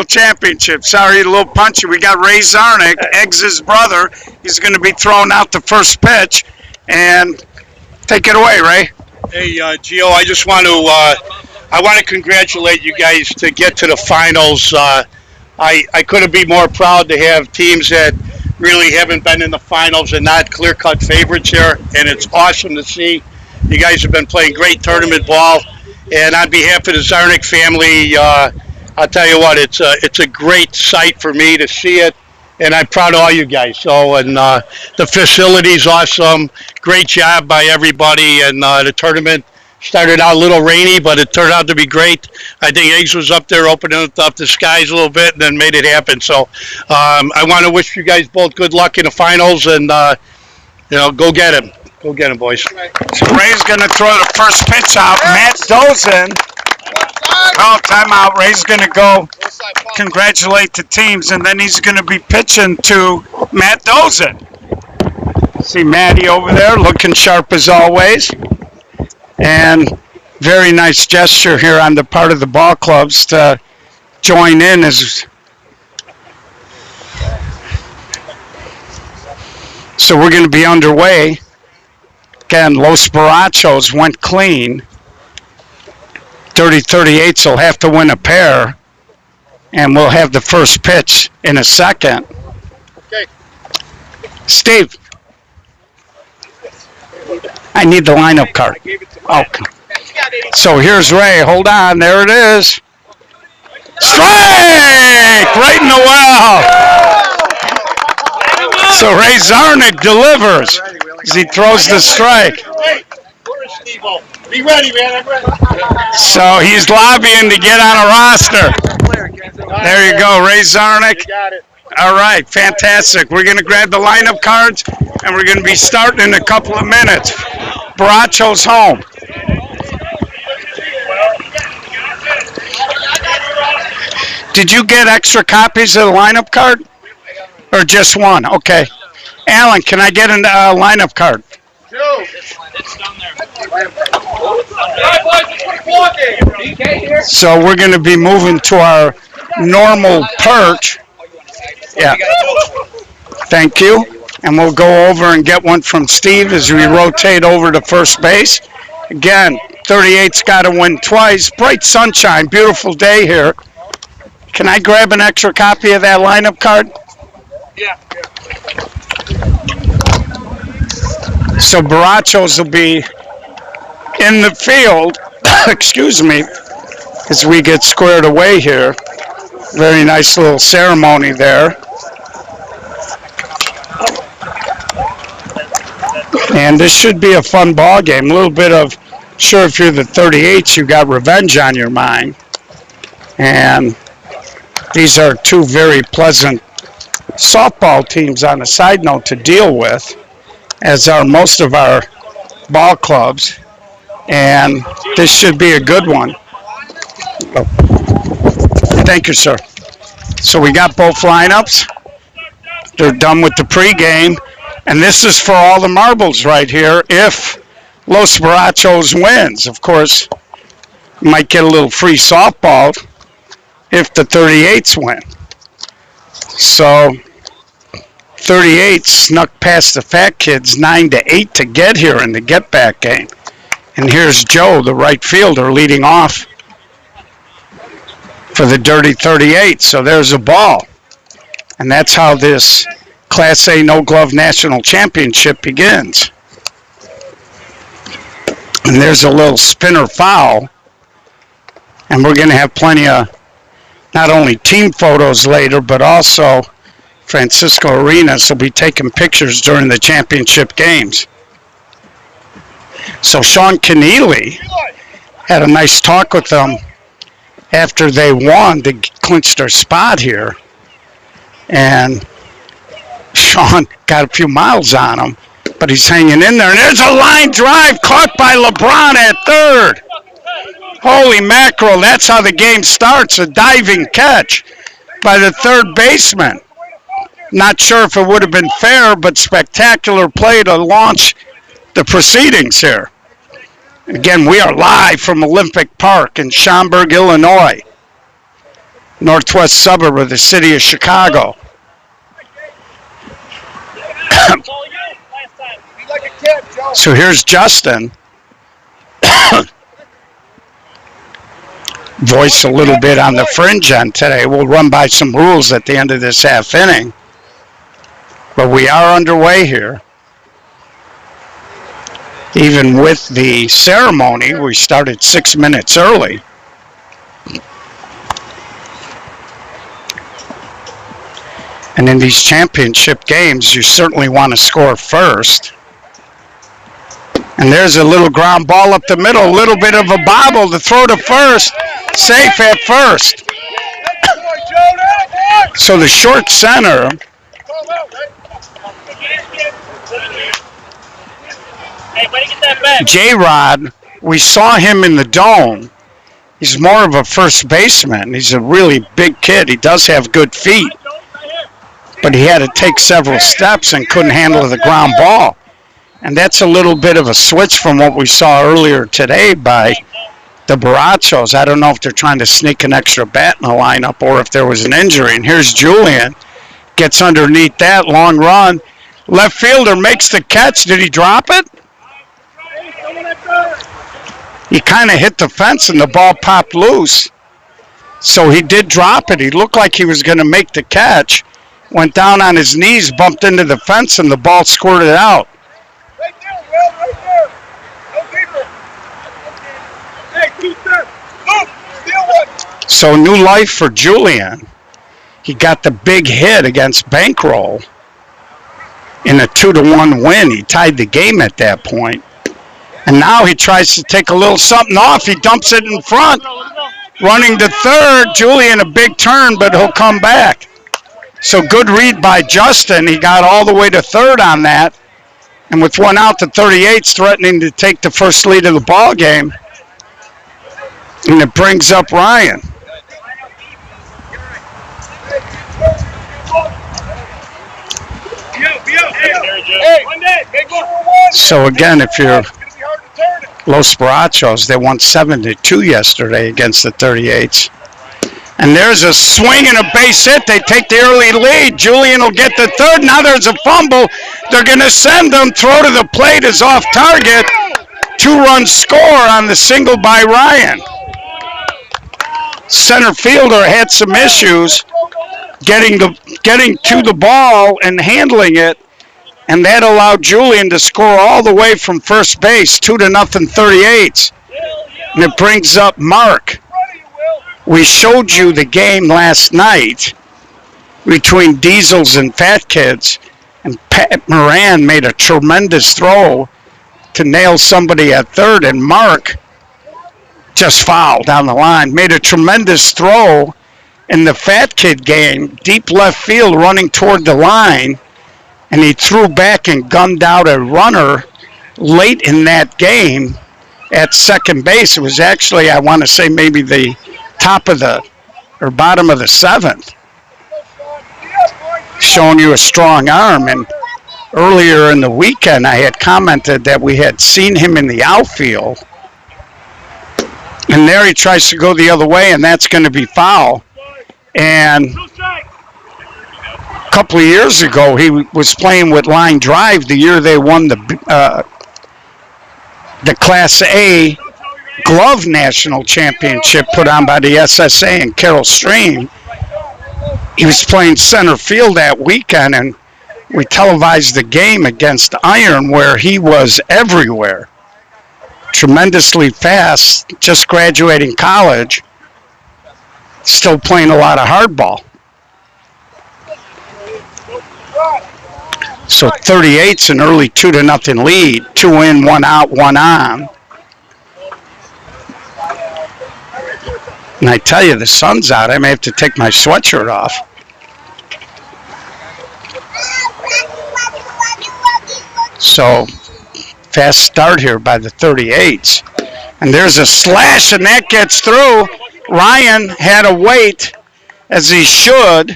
Championship. Sorry, a little punchy. We got Ray Czarnik, Eggs' brother. He's going to be throwing out the first pitch. And take it away, Ray. Hey, Gio, I just want to congratulate you guys to get to the finals. I couldn't be more proud to have teams that really haven't been in the finals and not clear-cut favorites here. And it's awesome to see. You guys have been playing great tournament ball. And on behalf of the Czarnik family, I'll tell you what, it's a great sight for me to see it, and I'm proud of all you guys. So, and the facility's awesome. Great job by everybody, and the tournament started out a little rainy, but it turned out to be great. I think Eggs was up there opening up the skies a little bit and then made it happen. So I want to wish you guys both good luck in the finals, and go get him. Go get him, boys. So Ray's going to throw the first pitch out. Matt Dozen. Oh, timeout. Ray's going to go congratulate the teams, and then he's going to be pitching to Matt Dozen. See Matty over there looking sharp as always. And very nice gesture here on the part of the ball clubs to join in as. So we're going to be underway. Again, Los Barachos went clean. Dirty 38s will have to win a pair, and we'll have the first pitch in a second. Okay. Steve, I need the lineup card. Okay. So here's Ray. Hold on. There it is. Strike! Right in the well. So Ray Czarnik delivers as he throws the strike. Be ready, man. I'm ready. So he's lobbying to get on a roster. There you go, Ray Czarnik. You got it. All right, fantastic. We're going to grab the lineup cards, and we're going to be starting in a couple of minutes. Baracho's home. Did you get extra copies of the lineup card? Or just one? Okay. Alan, can I get a lineup card? So we're going to be moving to our normal perch. Yeah. Thank you. And we'll go over and get one from Steve as we rotate over to first base. Again, 38's got to win twice. Bright sunshine, beautiful day here. Can I grab an extra copy of that lineup card? Yeah. So Barachos will be in the field, excuse me, as we get squared away here. Very nice little ceremony there. And this should be a fun ball game. A little bit of, sure, if you're the 38s, you got revenge on your mind. And these are two very pleasant softball teams on a side note to deal with, as are most of our ball clubs, and this should be a good one. Oh. Thank you, sir. So we got both lineups. They're done with the pregame, and this is for all the marbles right here. If Los Barachos wins, of course, you might get a little free softball if the 38s win. So 38 snuck past the Fat Kids 9-8 to get here in the get-back game. And here's Joe, the right fielder, leading off for the Dirty 38. So there's a ball. And that's how this Class A No-Glove National Championship begins. And there's a little spinner foul. And we're going to have plenty of not only team photos later, but also Francisco Arenas will be taking pictures during the championship games. So Sean Keneally had a nice talk with them after they won to clinch their spot here. And Sean got a few miles on him, but he's hanging in there. And there's a line drive caught by LeBron at third. Holy mackerel, that's how the game starts, a diving catch by the third baseman. Not sure if it would have been fair, but spectacular play to launch the proceedings here. Again, we are live from Olympic Park in Schaumburg, Illinois. northwest suburb of the city of Chicago. So here's Justin. Voice a little bit on the fringe on today. We'll run by some rules at the end of this half inning. But we are underway here. Even with the ceremony, we started 6 minutes early. And in these championship games, you certainly want to score first. And there's a little ground ball up the middle, a little bit of a bobble to throw to first. Safe at first. So the short center, J-Rod, we saw him in the dome. He's more of a first baseman. He's a really big kid. He does have good feet. But he had to take several steps and couldn't handle the ground ball. And that's a little bit of a switch from what we saw earlier today by the Barachos. I don't know if they're trying to sneak an extra bat in the lineup or if there was an injury. And here's Julian. Gets underneath that, long run. Left fielder makes the catch. Did he drop it? He kind of hit the fence and the ball popped loose. So he did drop it. He looked like he was going to make the catch. Went down on his knees, bumped into the fence, and the ball squirted out. Right there, Will, right there. No deeper. Hey, keep there. Look, steal one. So new life for Julian. He got the big hit against Bankroll in a 2-1 win. He tied the game at that point. And now he tries to take a little something off. He dumps it in front. Running to third. Julian, a big turn, but he'll come back. So good read by Justin. He got all the way to third on that. And with one out, the 38's threatening to take the first lead of the ball game. And it brings up Ryan. So again, if you're Los Barachos, they won 7-2 yesterday against the 38's. And there's a swing and a base hit. They take the early lead. Julian will get the third. Now there's a fumble. They're going to send them. Throw to the plate is off target. 2-run score on the single by Ryan. Center fielder had some issues getting to the ball and handling it. And that allowed Julian to score all the way from first base, 2-0 38's. And it brings up Mark. We showed you the game last night between Diesels and Fat Kids, and Pat Moran made a tremendous throw to nail somebody at third, and Mark just fouled down the line, made a tremendous throw in the Fat Kid game, deep left field running toward the line, and he threw back and gunned out a runner late in that game at second base. It was actually, I want to say, maybe the top of the, or bottom of the seventh. Showing you a strong arm. And earlier in the weekend, I had commented that we had seen him in the outfield. And there he tries to go the other way, and that's going to be foul. And a couple of years ago, he was playing with line drive the year they won the Class A Glove National Championship put on by the SSA in Carroll Stream. He was playing center field that weekend, and we televised the game against Iron where he was everywhere. Tremendously fast, just graduating college, still playing a lot of hardball. So 38's an early 2-0 lead, 2 in, 1 out, 1 on. And I tell you, the sun's out. I may have to take my sweatshirt off. So, fast start here by the 38's. And there's a slash, and that gets through. Ryan had to wait, as he should,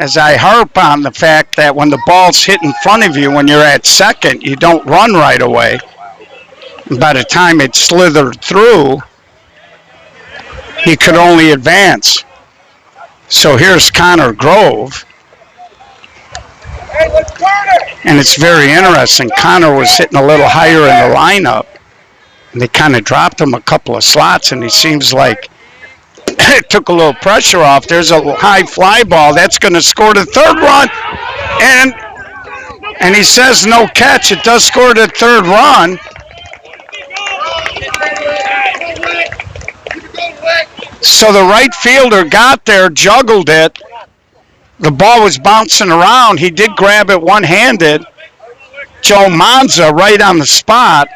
as I harp on the fact that when the ball's hit in front of you when you're at second, you don't run right away. And by the time it slithered through, he could only advance. So here's Connor Grove. Hey, let's turn it. And it's very interesting. Connor was hitting a little higher in the lineup. And they kind of dropped him a couple of slots, and he seems like it took a little pressure off. There's a high fly ball. That's going to score the third run. And he says no catch. It does score the third run. So the right fielder got there, juggled it. The ball was bouncing around. He did grab it one-handed. Joe Monza, right on the spot,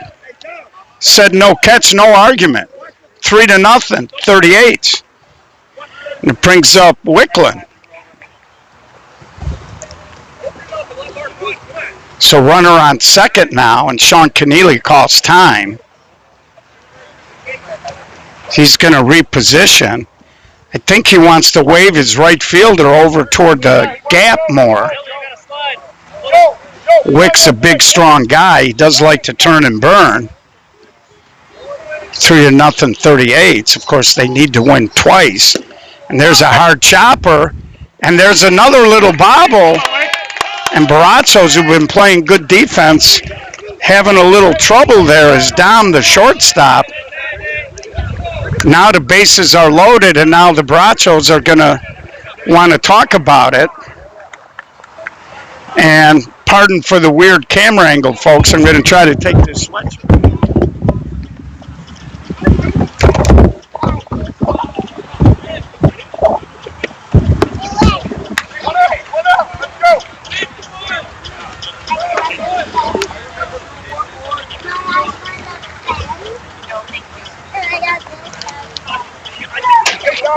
said no catch, no argument. 3-0, 38. And it brings up Wicklund. So runner on second now, and Sean Keneally calls time. He's going to reposition. I think he wants to wave his right fielder over toward the gap more. Wick's a big, strong guy. He does like to turn and burn. 3-0, 38. Of course, they need to win twice. And there's a hard chopper. And there's another little bobble. And Barazzos, who've been playing good defense, having a little trouble there, is down the shortstop. Now the bases are loaded, and now the Barazzos are going to want to talk about it. And pardon for the weird camera angle, folks. I'm going to try to take this sweatshirt.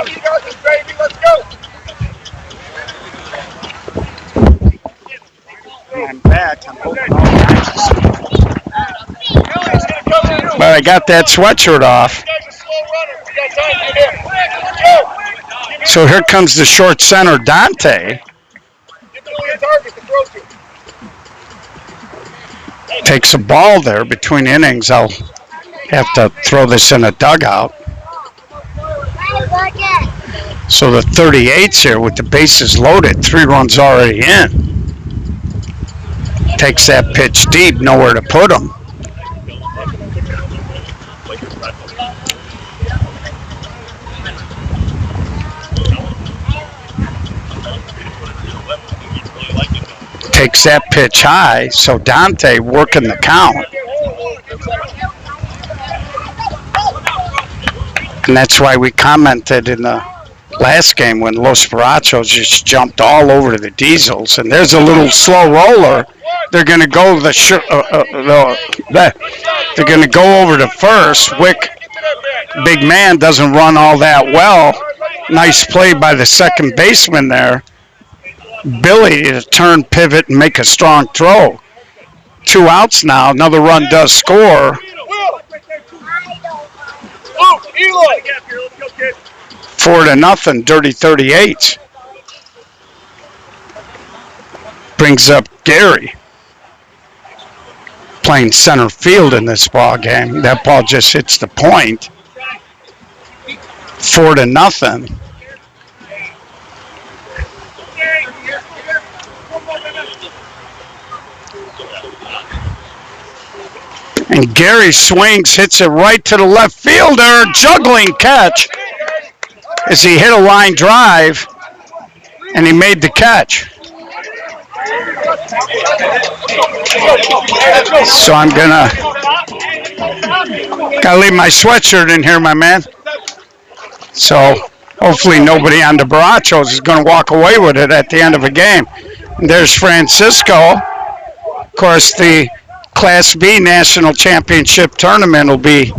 You got this, baby. Let's go. I'm back. I'm hoping all but I got that sweatshirt off. So here comes the short center, Dante. Takes a ball there between innings. I'll have to throw this in a dugout. So the 38's here with the bases loaded. 3 runs already in. Takes that pitch deep, nowhere to put him. Takes that pitch high, so Dante working the count. And that's why we commented in the last game when Los Barazzos just jumped all over the Diesels. And there's a little slow roller. They're going to go they're going to go over to first. Wick, big man, doesn't run all that well. Nice play by the second baseman there. Billy to turn, pivot, and make a strong throw. 2 outs now. Another run does score. 4-0, dirty 38. Brings up Gary. Playing center field in this ball game. That ball just hits the point. 4-0. And Gary swings, hits it right to the left fielder. Juggling catch as he hit a line drive, and he made the catch. So I'm gotta leave my sweatshirt in here, my man. So hopefully nobody on the Barazzos is going to walk away with it at the end of a game. And there's Francisco. Of course, the Class B National Championship tournament will be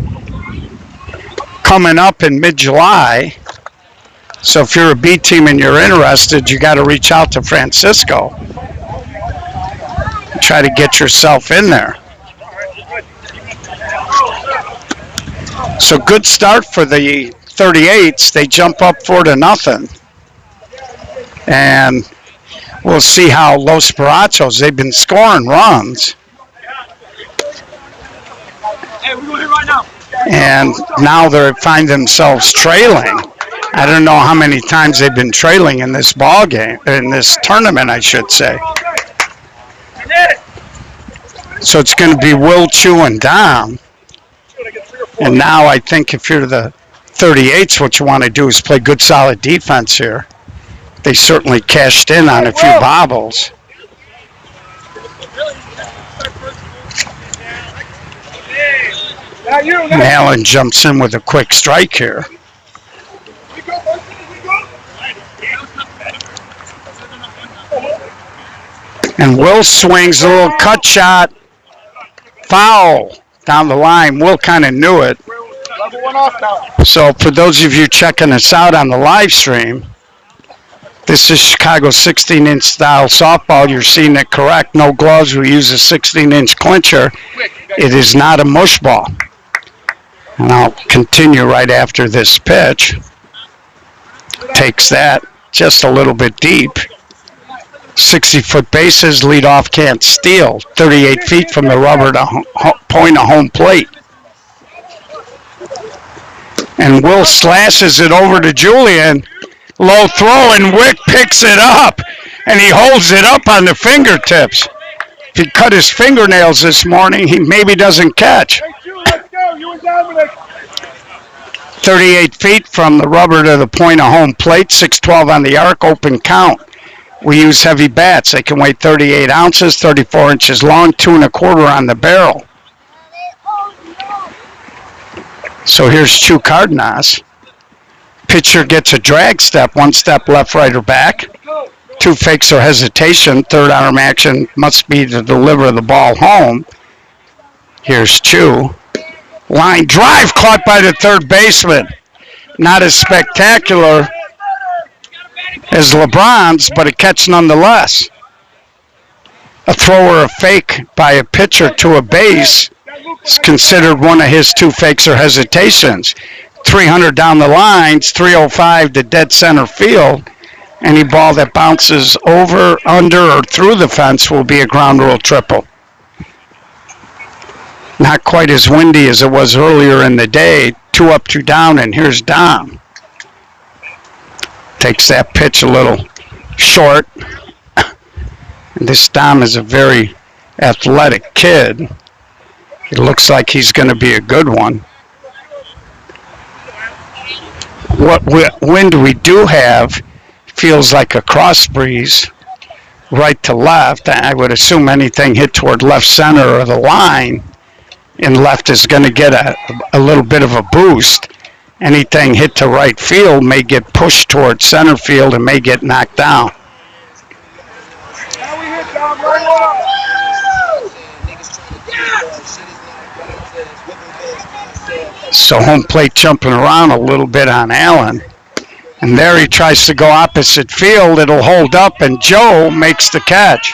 coming up in mid-July. So if you're a B team and you're interested, you got to reach out to Francisco. Try to get yourself in there. So good start for the 38s. They jump up 4-0. And we'll see how Los Barazzos, they've been scoring runs. Hey, we're going to hit right now. And now they find themselves trailing. I don't know how many times they've been trailing in this ball game, in this tournament, I should say. So it's going to be Will chewing down. And now I think if you're the 38s, what you want to do is play good, solid defense here. They certainly cashed in on a few bobbles. And Allen jumps in with a quick strike here. And Will swings a little cut shot. Foul down the line. Will kind of knew it. So for those of you checking us out on the live stream, this is Chicago 16-inch style softball. You're seeing it correct. No gloves. We use a 16-inch clincher. It is not a mush ball. And I'll continue right after this pitch. Takes that just a little bit deep. 60-foot bases, leadoff can't steal. 38 feet from the rubber to point of home plate. And Will slashes it over to Julian. Low throw, and Wick picks it up. And he holds it up on the fingertips. If he cut his fingernails this morning, he maybe doesn't catch. 38 feet from the rubber to the point of home plate, 6'12" on the arc, open count. We use heavy bats. They can weigh 38 ounces, 34 inches long, 2 1/4 on the barrel. So here's Chu Cardenas. Pitcher gets a drag step, 1 step left, right, or back. 2 fakes or hesitation. Third arm action must be to deliver the ball home. Here's Chu. Line drive caught by the third baseman. Not as spectacular as LeBron's, but a catch nonetheless. A throw or a fake by a pitcher to a base is considered one of his 2 fakes or hesitations. 300 down the lines, 305 to dead center field. Any ball that bounces over, under, or through the fence will be a ground rule triple. Not quite as windy as it was earlier in the day. 2 up, 2 down, and here's Dom. Takes that pitch a little short. And this Dom is a very athletic kid. It looks like he's going to be a good one. What wind we do have feels like a cross breeze right to left. I would assume anything hit toward left center or the line in left is going to get a little bit of a boost. Anything hit to right field may get pushed toward center field and may get knocked down. So home plate jumping around a little bit on Allen. And there he tries to go opposite field. It'll hold up, and Joe makes the catch.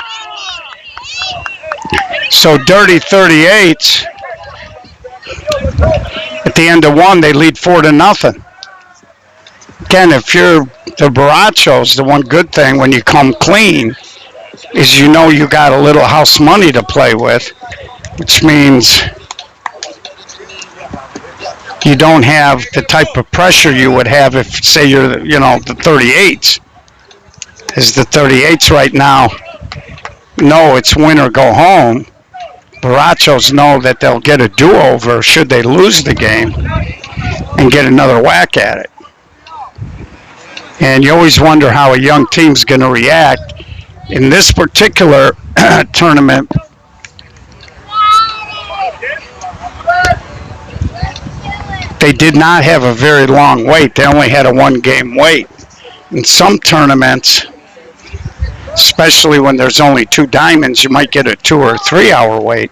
So dirty 38s. At the end of 1, they lead 4-0. Again, if you're the Barachos, the one good thing when you come clean is you know you got a little house money to play with, which means you don't have the type of pressure you would have if, say, you're, the 38s. Is the 38s right now, no, it's win or go home. Barachos know that they'll get a do-over should they lose the game and get another whack at it. And you always wonder how a young team's going to react. In this particular tournament, they did not have a very long wait. They only had a 1-game wait. In some tournaments, especially when there's only 2 diamonds, you might get a 2 or 3 hour wait.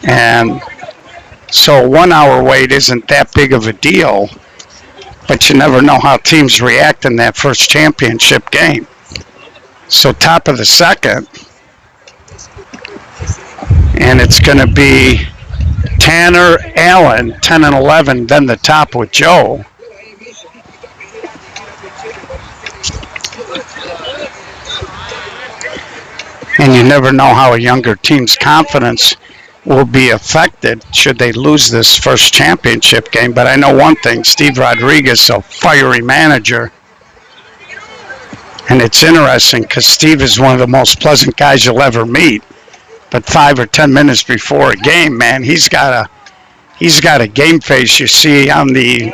And so a 1 hour wait isn't that big of a deal, but you never know how teams react in that first championship game. So top of the second, and it's going to be Tanner, Allen, 10 and 11, then the top with Joe. And you never know how a younger team's confidence will be affected should they lose this first championship game. But I know one thing, Steve Rodriguez is a fiery manager. And it's interesting because Steve is one of the most pleasant guys you'll ever meet. But 5 or 10 minutes before a game, man, he's got a game face you see on the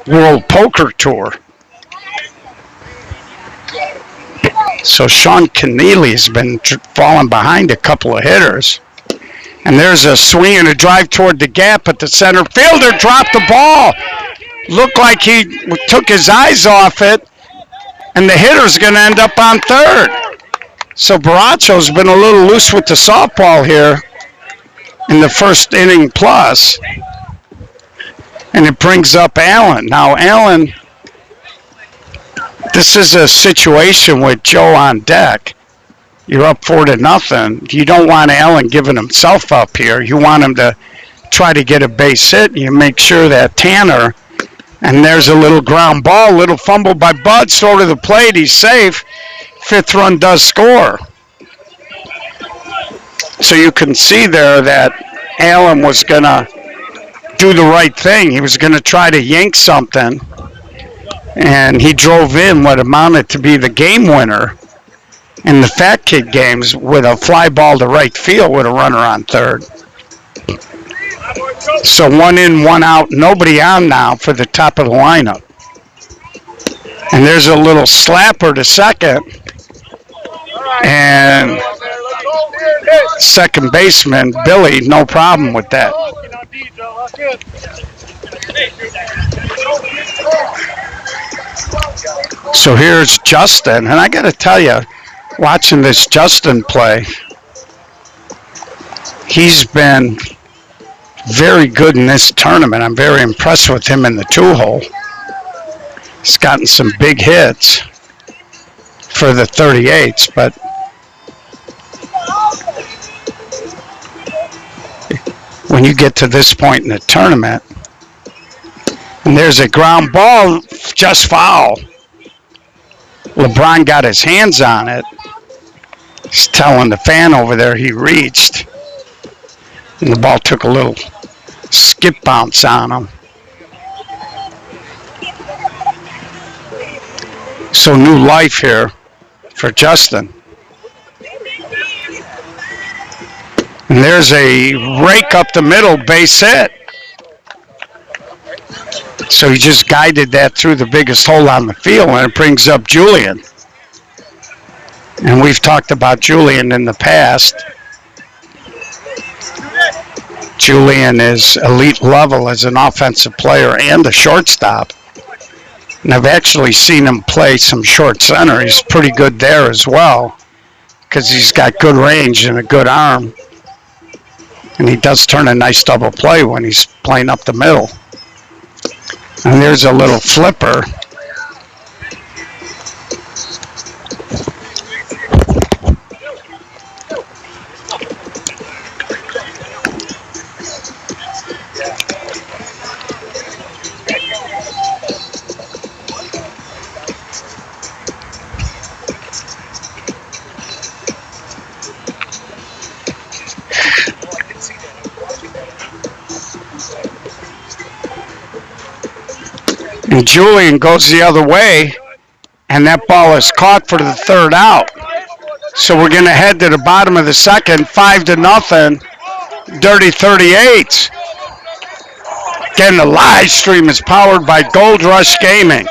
World Poker Tour. So Sean Keneally's been falling behind a couple of hitters. And there's a swing and a drive toward the gap, but the center fielder dropped the ball. Looked like he took his eyes off it, and the hitter's going to end up on third. So Baracho's been a little loose with the softball here in the first inning plus. And it brings up Allen. Now, Allen, this is a situation with Joe on deck. You're up 4-0. You don't want Allen giving himself up here. You want him to try to get a base hit. You make sure that Tanner, and there's a little ground ball, little fumble by Bud, throw to the plate. He's safe. 5th run does score. So you can see there that Allen was going to do the right thing. He was going to try to yank something, and he drove in what amounted to be the game winner in the Fat Kid games with a fly ball to right field with a runner on third. So 1 in, 1 out, nobody on now for the top of the lineup. And there's a little slapper to second, and second baseman Billy, no problem with that. So here's Justin, and I got to tell you, watching this Justin play, he's been very good in this tournament. I'm very impressed with him in the 2-hole. He's gotten some big hits for the 38s, but when you get to this point in the tournament, and there's a ground ball, just foul. LeBron got his hands on it. He's telling the fan over there he reached. And the ball took a little skip bounce on him. So new life here for Justin. And there's a rake up the middle, base hit. So he just guided that through the biggest hole on the field, and it brings up Julian. And we've talked about Julian in the past. Julian is elite level as an offensive player and a shortstop. And I've actually seen him play some short center. He's pretty good there as well because he's got good range and a good arm. And he does turn a nice double play when he's playing up the middle. And there's a little flipper. And Julian goes the other way, and that ball is caught for the third out. So we're going to head to the bottom of the second, 5-0, Dirty 38s. Again, the live stream is powered by Gold Rush Gaming.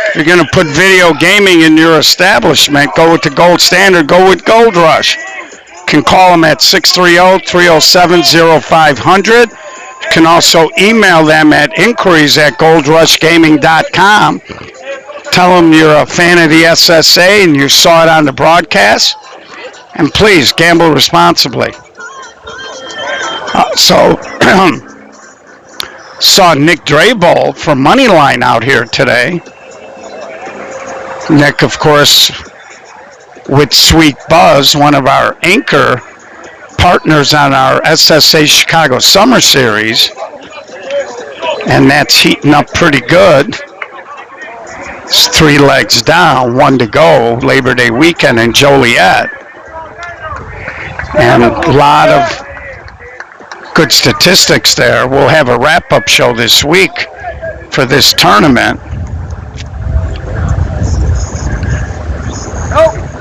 If you're going to put video gaming in your establishment, go with the gold standard, go with Gold Rush. You can call them at 630-307-0500. You can also email them at inquiries@goldrushgaming.com. Tell them you're a fan of the SSA and you saw it on the broadcast. And please, gamble responsibly. Saw Nick Draybold from Moneyline out here today. Nick, of course, with Sweet Buzz, one of our anchor partners on our SSA Chicago Summer Series, and that's heating up pretty good. It's 3 legs down, 1 to go, Labor Day weekend in Joliet, and a lot good statistics there. We'll have a wrap-up show this week for this tournament.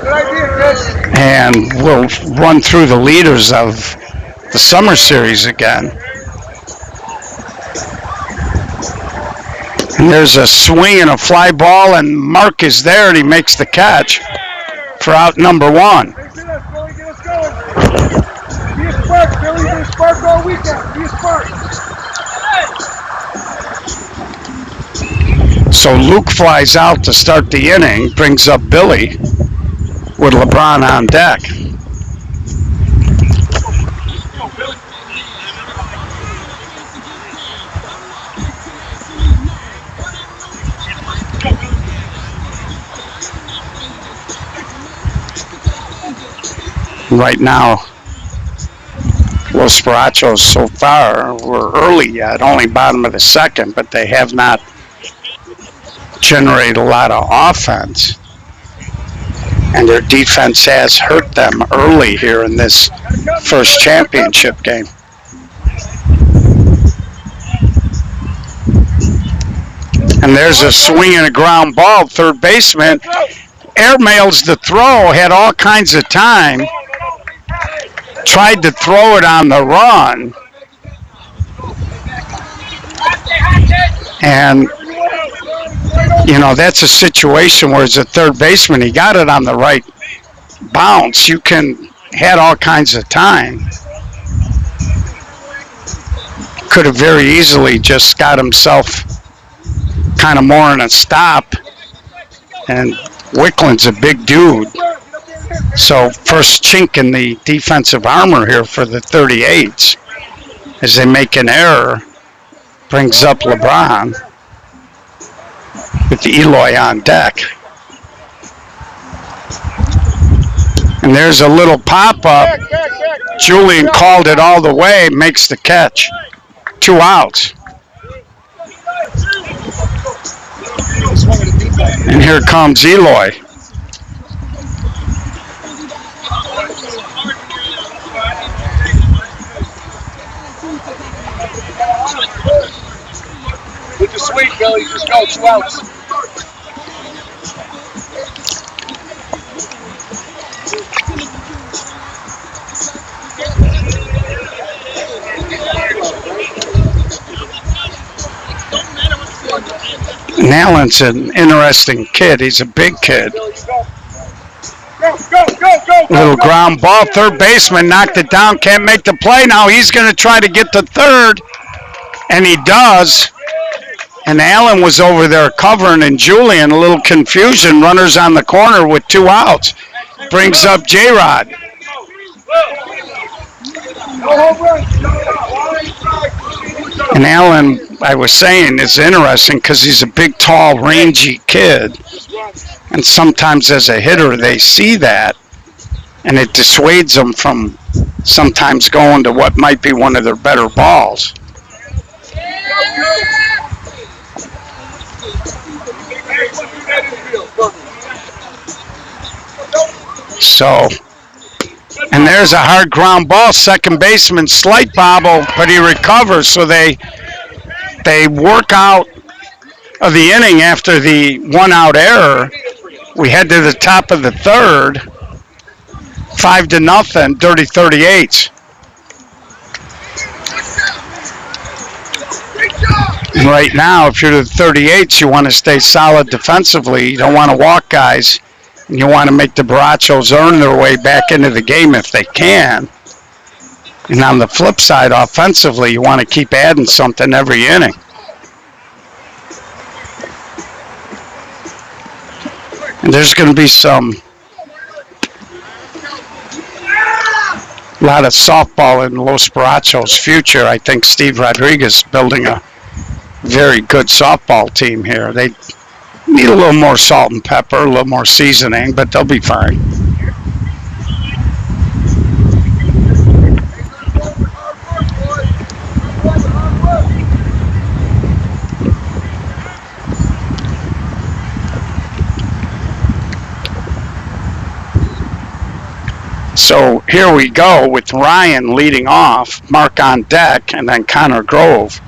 Good idea, Chris. And we'll run through the leaders of the summer series again. And there's a swing and a fly ball, and Mark is there, and he makes the catch for out number 1. Get us going. Be a spark, Billy. Be a spark all weekend. Be a spark. So Luke flies out to start the inning, brings up Billy with LeBron on deck. Right now, Los Barachos so far, we're early yet, only bottom of the second, but they have not generated a lot of offense. And their defense has hurt them early here in this first championship game. And there's a swing and a ground ball. Third baseman airmails the throw, had all kinds of time. Tried to throw it on the run. And, you know, that's a situation where as a third baseman, he got it on the right bounce. You had all kinds of time. Could have very easily just got himself kind of more in a stop. And Wickland's a big dude. So first chink in the defensive armor here for the 38s as they make an error. Brings up LeBron with Eloy on deck. And there's a little pop-up. Julian called it all the way, makes the catch. 2 outs. And here comes Eloy. With the sweep, Billy. Just go. 2 outs. And Allen's an interesting kid. He's a big kid. Little ground ball. Third baseman knocked it down. Can't make the play now. He's going to try to get to third. And he does. And Allen was over there covering, and Julian, a little confusion. Runners on the corner with 2 outs. Brings up J-Rod. And Allen, I was saying, is interesting because he's a big, tall, rangy kid. And sometimes as a hitter, they see that, and it dissuades them from sometimes going to what might be one of their better balls. So, and there's a hard ground ball. Second baseman, slight bobble, but he recovers. So they work out of the inning after the 1-out error. We head to the top of the third, 5-0, dirty 38s. And right now, if you're the 38s, you want to stay solid defensively. You don't want to walk guys. And you want to make the Barachos earn their way back into the game if they can. And on the flip side, offensively, you want to keep adding something every inning. And there's going to be a lot of softball in Los Barachos' future. I think Steve Rodriguez building a very good softball team here. They need a little more salt and pepper, a little more seasoning, but they'll be fine. So here we go with Ryan leading off, Mark on deck, and then Connor Grove.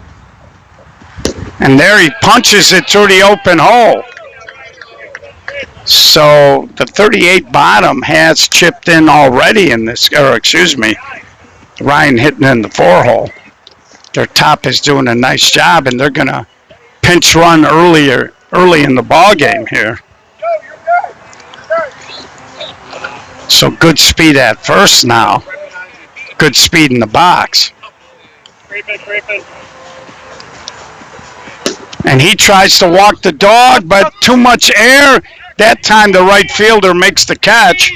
And there he punches it through the open hole. So the 38 bottom has chipped in already in this, or excuse me, Ryan hitting in the 4 hole. Their top is doing a nice job, and they're going to pinch run early in the ball game here. So good speed at first now. Good speed in the box. And he tries to walk the dog, but too much air. That time the right fielder makes the catch.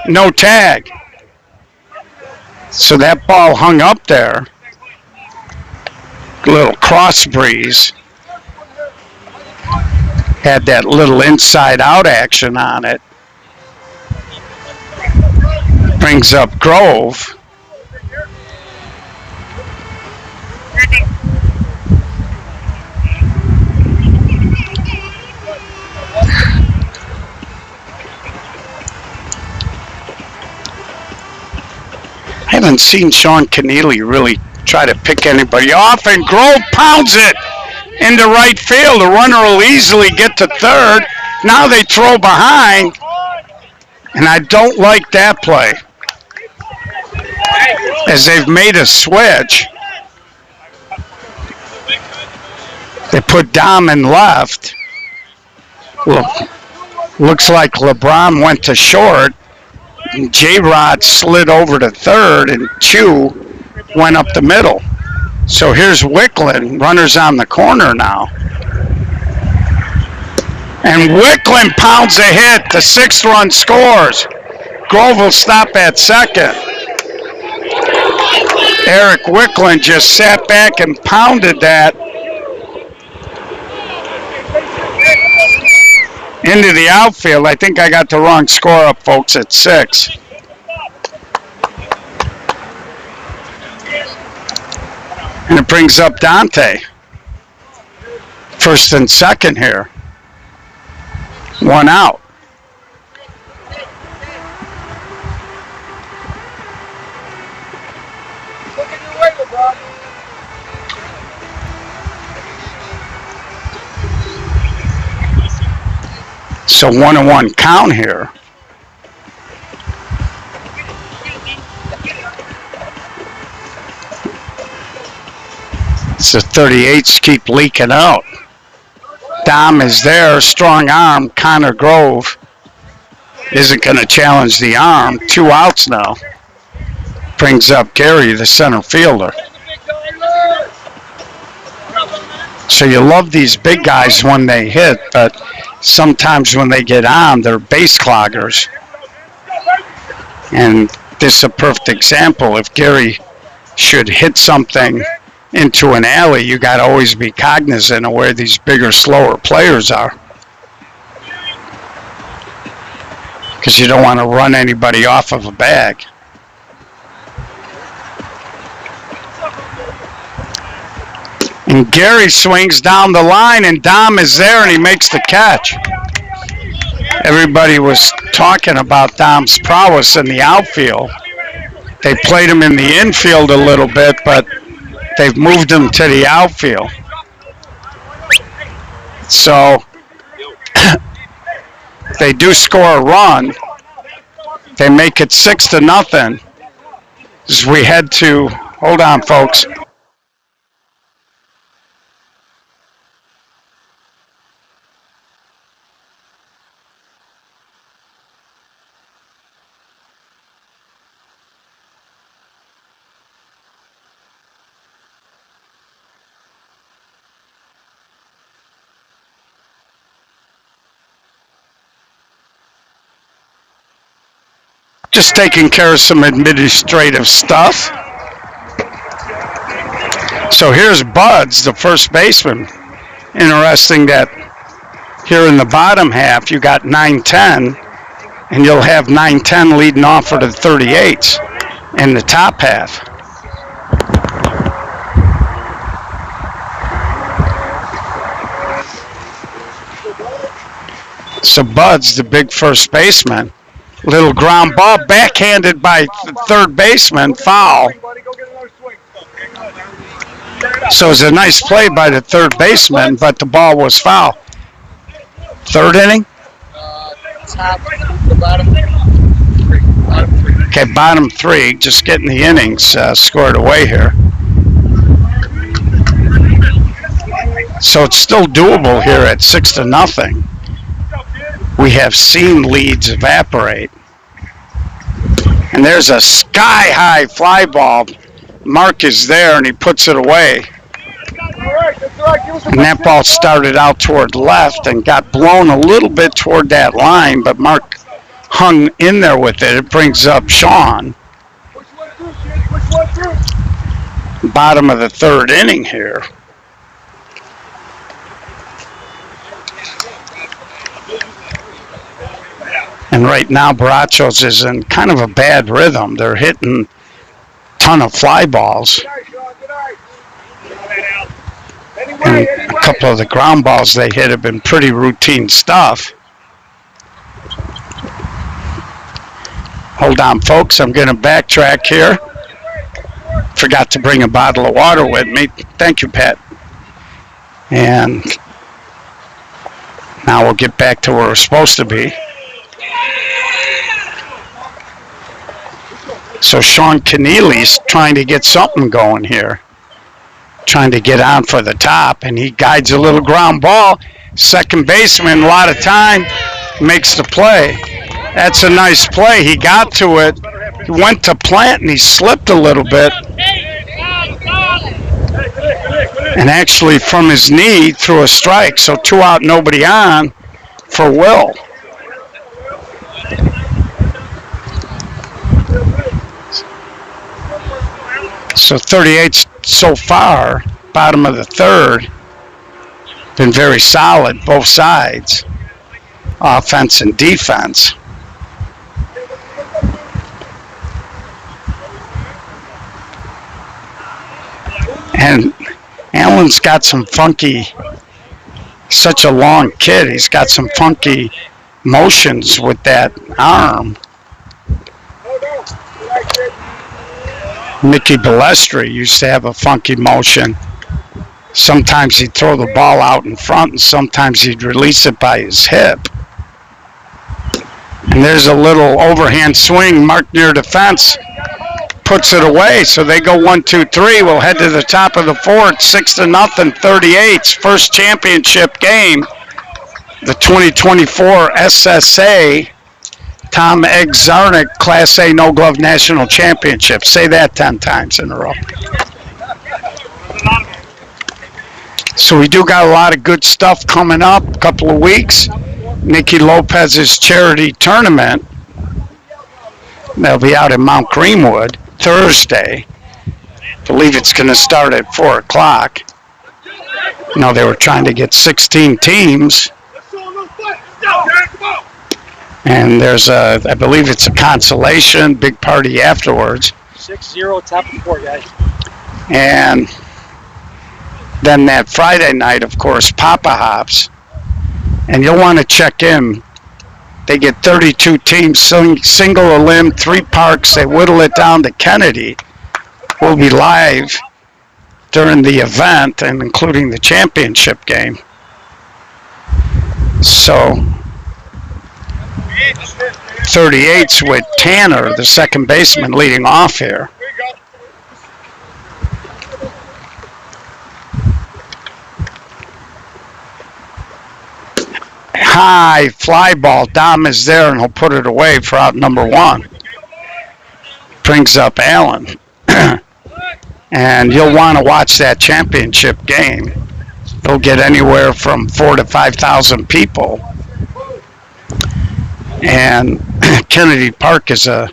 No tag. So that ball hung up there. Little cross breeze. Had that little inside out action on it. Brings up Grove. I haven't seen Sean Keneally really try to pick anybody off, and Grove pounds it into right field. The runner will easily get to third. Now they throw behind, and I don't like that play. As they've made a switch, they put Dom in left. Look, looks like LeBron went to short. J-Rod slid over to third, and Chu went up the middle. So here's Wicklund, runners on the corner now. And Wicklund pounds a hit. The 6th run scores. Grove will stop at second. Eric Wicklund just sat back and pounded that into the outfield. I think I got the wrong score up, folks, at 6. And it brings up Dante. First and second here. 1 out. So 1-1 count here. So 38s keep leaking out. Dom is there, strong arm. Connor Grove isn't going to challenge the arm. 2 outs now. Brings up Gary, the center fielder. So you love these big guys when they hit, but sometimes when they get on, they're base cloggers. And this is a perfect example. If Gary should hit something into an alley, you got to always be cognizant of where these bigger, slower players are. Because you don't want to run anybody off of a bag. And Gary swings down the line, and Dom is there, and he makes the catch. Everybody was talking about Dom's prowess in the outfield. They played him in the infield a little bit, but they've moved him to the outfield. So they do score a run. They make it 6-0. As we head to, hold on, folks. Just taking care of some administrative stuff. So here's Buds, the first baseman. Interesting that here in the bottom half, you got 9-10, and you'll have 9-10 leading off for the 38s in the top half. So Bud's the big first baseman. Little ground ball, backhanded by third baseman, foul. So it was a nice play by the third baseman, but the ball was foul. Third inning? The bottom three. Okay, bottom three, just getting the innings scored away here. So it's still doable here at 6-0. We have seen leads evaporate. And there's a sky-high fly ball. Mark is there, and he puts it away. And that ball started out toward left and got blown a little bit toward that line, but Mark hung in there with it. It brings up Sean. Bottom of the third inning here. And right now, Barachos is in kind of a bad rhythm. They're hitting a ton of fly balls. And a couple of the ground balls they hit have been pretty routine stuff. Hold on, folks. I'm going to backtrack here. Forgot to bring a bottle of water with me. Thank you, Pat. And now we'll get back to where we're supposed to be. So Sean Keneally's trying to get something going here. Trying to get on for the top, and he guides a little ground ball. Second baseman, a lot of time, makes the play. That's a nice play. He got to it. He went to plant, and he slipped a little bit. And actually, from his knee, threw a strike. So 2 out, nobody on for Will. So 38 so far, bottom of the third, been very solid, both sides, offense and defense. And Allen's got some funky, such a long kid, he's got some funky motions with that arm. Mickey Balestri used to have a funky motion. Sometimes he'd throw the ball out in front, and sometimes he'd release it by his hip. And there's a little overhand swing. Mark near defense puts it away. So they go 1-2-3. We'll head to the top of the fourth. 6-0, 38's first championship game. The 2024 SSA Tom Eggs Czarnik Class A No Glove National Championship. Say that 10 times in a row. So we do got a lot of good stuff coming up. A couple of weeks. Nicky Lopez's charity tournament. They'll be out in Mount Greenwood Thursday. I believe it's going to start at 4 o'clock. You know, they were trying to get 16 teams. And there's a, I believe it's a consolation, big party afterwards. 6-0, top of 4, guys. And then that Friday night, of course, Papa Hops. And you'll want to check in. They get 32 teams, single a limb, 3 parks. They whittle it down to Kennedy. We'll be live during the event and including the championship game. So 38's with Tanner, the second baseman, leading off here. High fly ball. Dom is there, and he'll put it away for out number 1. Brings up Allen. And you'll want to watch that championship game. They'll get anywhere from 4,000 to 5,000 people. And Kennedy Park is a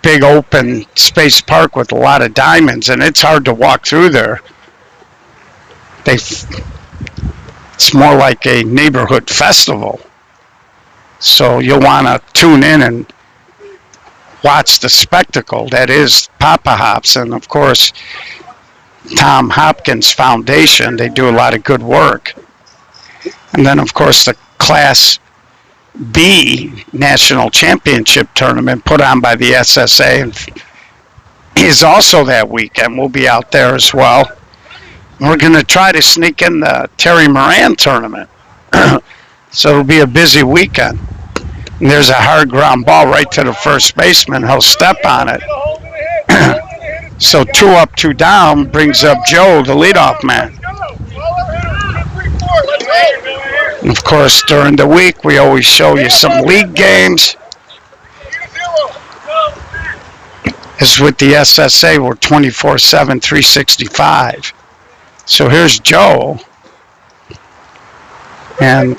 big open space park with a lot of diamonds, and it's hard to walk through there. It's more like a neighborhood festival. So you'll want to tune in and watch the spectacle that is Papa Hops. And of course, Tom Hopkins Foundation, they do a lot of good work. And then of course the Class B National Championship Tournament put on by the SSA is also that weekend. We'll be out there as well. We're going to try to sneak in the Terry Moran tournament. So it'll be a busy weekend. And there's a hard ground ball right to the first baseman. He'll step on it. So 2 up, 2 down brings up Joe, the leadoff man. And of course, during the week, we always show you some league games. As with the SSA, we're 24/7, 365. So here's Joe. And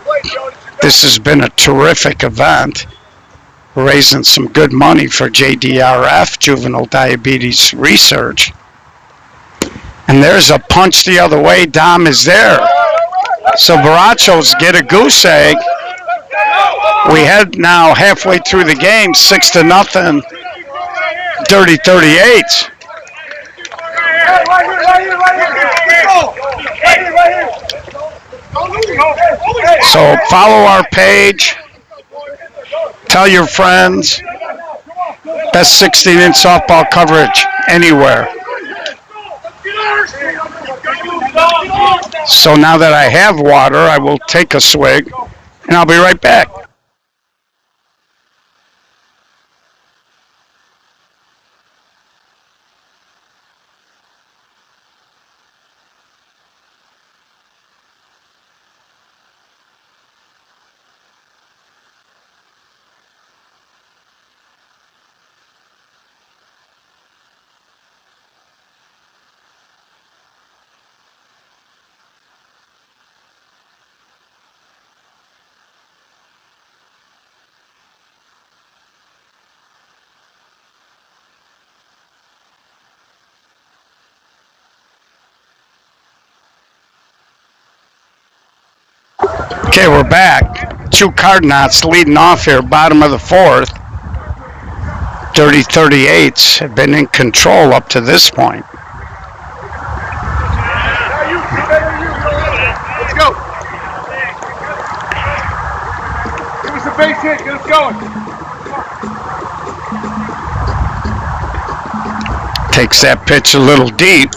this has been a terrific event. We're raising some good money for JDRF, Juvenile Diabetes Research. And there's a punch the other way. Dom is there. So Barachos get a goose egg. We head now halfway through the game, 6-0, Dirty 38s. So follow our page. Tell your friends. Best 16-inch softball coverage anywhere. So now that I have water, I will take a swig, and I'll be right back. Okay, we're back. 2 Cardinals leading off here, bottom of the 4th. Dirty 38s have been in control up to this point. Let's go. Give us a base hit. Get us going. Takes that pitch a little deep.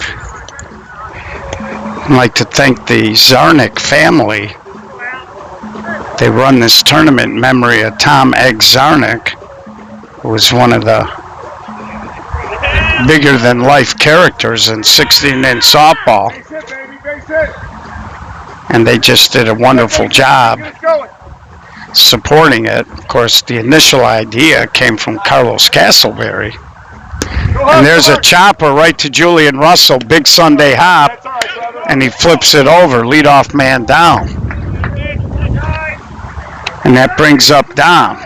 I'd like to thank the Czarnik family. They run this tournament in memory of Tom Egg Czarnik, who was one of the bigger-than-life characters in 16-inch softball. And they just did a wonderful job supporting it. Of course, the initial idea came from Carlos Castleberry. And there's a chopper right to Julian Russell, big Sunday hop, and he flips it over, leadoff man down. And that brings up Dom.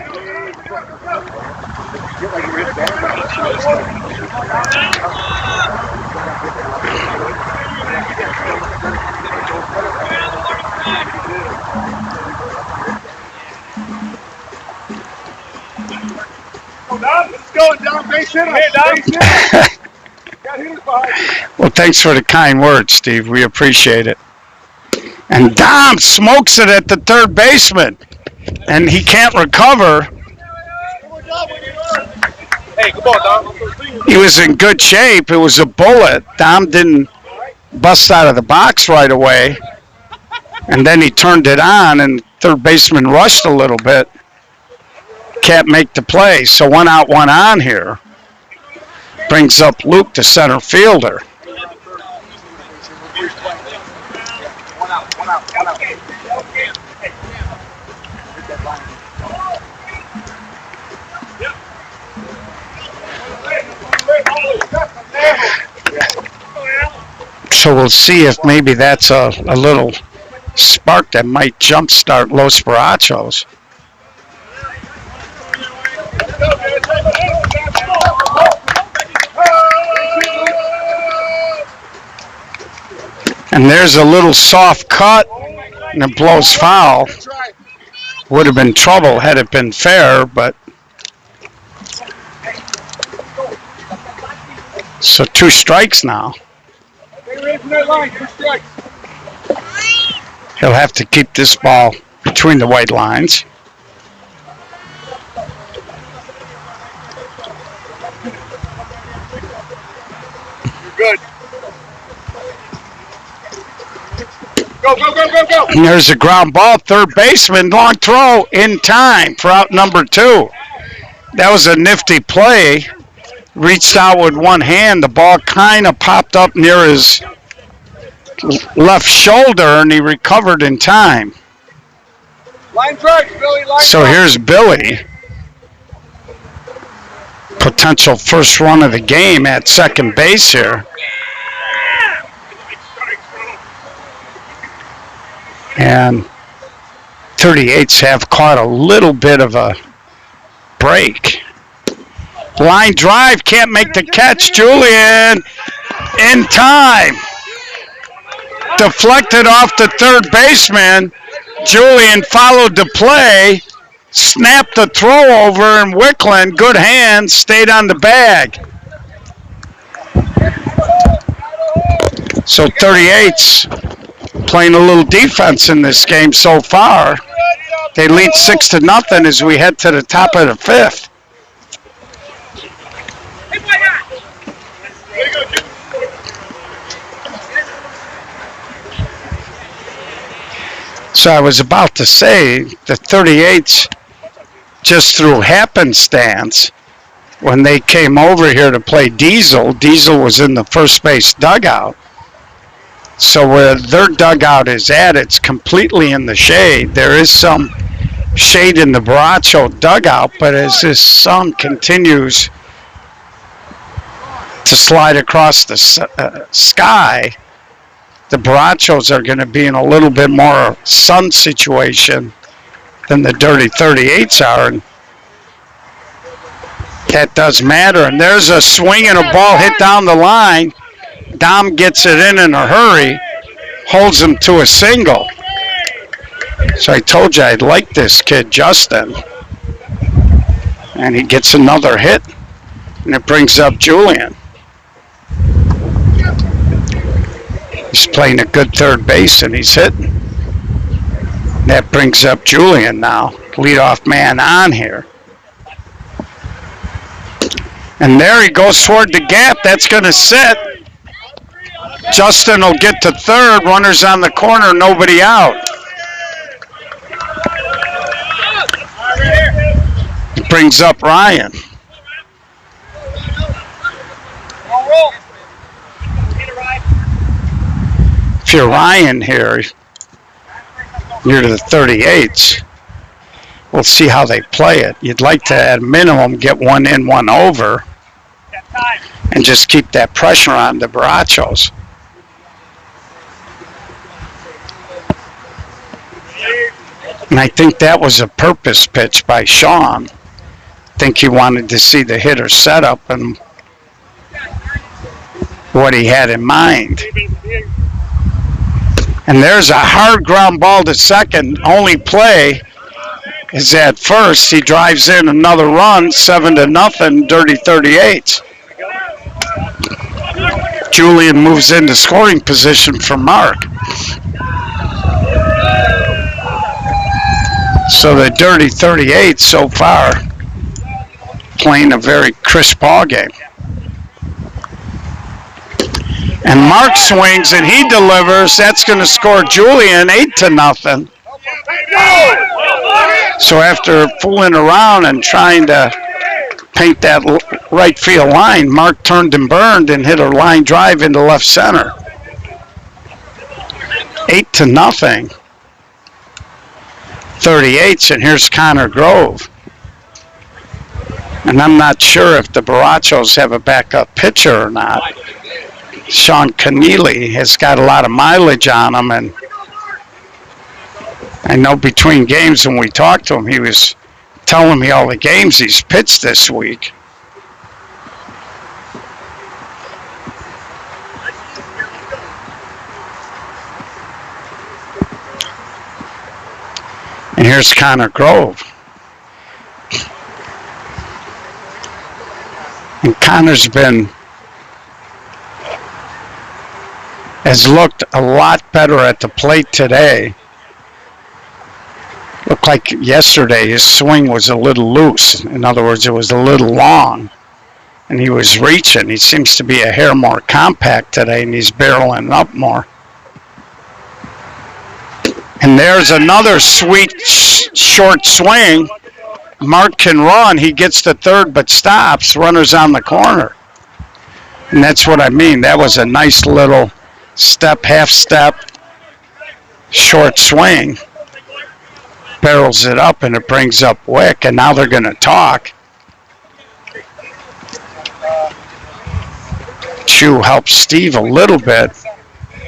Let's go, Dom. Base hit. Hey, Dom. Well, thanks for the kind words, Steve. We appreciate it. And Dom smokes it at the third baseman. And he can't recover. Hey, come on, Dom. He was in good shape. It was a bullet. Dom didn't bust out of the box right away. And then he turned it on, and third baseman rushed a little bit. Can't make the play. So 1 out, 1 on here. Brings up Luke, the center fielder. So we'll see if maybe that's a little spark that might jumpstart Los Barachos. And there's a little soft cut, and it blows foul. Would have been trouble had it been fair, but so 2 strikes now. He'll have to keep this ball between the white lines. Good. Go, go, go, go, go. And there's a ground ball. Third baseman, long throw in time for out number 2. That was a nifty play. Reached out with one hand. The ball kind of popped up near his left shoulder, and he recovered in time. Line drive, Billy. Line So drive. here's Billy. Potential first run of the game at second base here. And 38s have caught a little bit of a break. Line drive, can't make the catch. Julian in time. Deflected off the third baseman. Julian followed the play, snapped the throw over, and Wickland, good hands, stayed on the bag. So 38's playing a little defense in this game so far. They lead 6-0 as we head to the top of the 5th. So I was about to say the 38's just through happenstance when they came over here to play Diesel. Diesel was in the first base dugout. So where their dugout is at, it's completely in the shade. There is some shade in the Baracho dugout, but as this sun continues to slide across the sky, the Barachos are going to be in a little bit more sun situation than the dirty 38s are. And that does matter. And there's a swing and a ball hit down the line. Dom gets it in a hurry, holds him to a single. So I told you I'd like this kid, Justin. And he gets another hit, and it brings up Julian. He's playing a good third base, and he's hitting. That brings up Julian now, leadoff man on here. And there he goes toward the gap. That's going to sit. Justin will get to third. Runners on the corner, nobody out. It brings up Ryan. If you're Ryan here, you're to the 38s. We'll see how they play it. You'd like to, at a minimum, get one in, one over, and just keep that pressure on the Barachos. And I think that was a purpose pitch by Sean. I think he wanted to see the hitter set up and what he had in mind. And there's a hard ground ball to second. Only play is at first. He drives in another run, 7-0, dirty 38s. Julian moves into scoring position for Mark. So the dirty 38 so far playing a very crisp ball game. And Mark swings and he delivers. That's going to score Julian 8-0. So after fooling around and trying to paint that right field line, Mark turned and burned and hit a line drive into left center. 8-0. 38s, and here's Connor Grove. And I'm not sure if the Barachos have a backup pitcher or not. Sean Keneally has got a lot of mileage on him, and I know between games when we talked to him, he was telling me all the games he's pitched this week. And here's Connor Grove. And Connor's has looked a lot better at the plate today. Looked like yesterday his swing was a little loose. In other words, it was a little long. and he was reaching. He seems to be a hair more compact today, and he's barreling up more. And there's another sweet short swing. Mark can run. He gets to third but stops. Runner's on the corner. And that's what I mean. That was a nice little step, half step, short swing. Barrels it up, and it brings up Wick, and now they're going to talk. Chu helps Steve a little bit.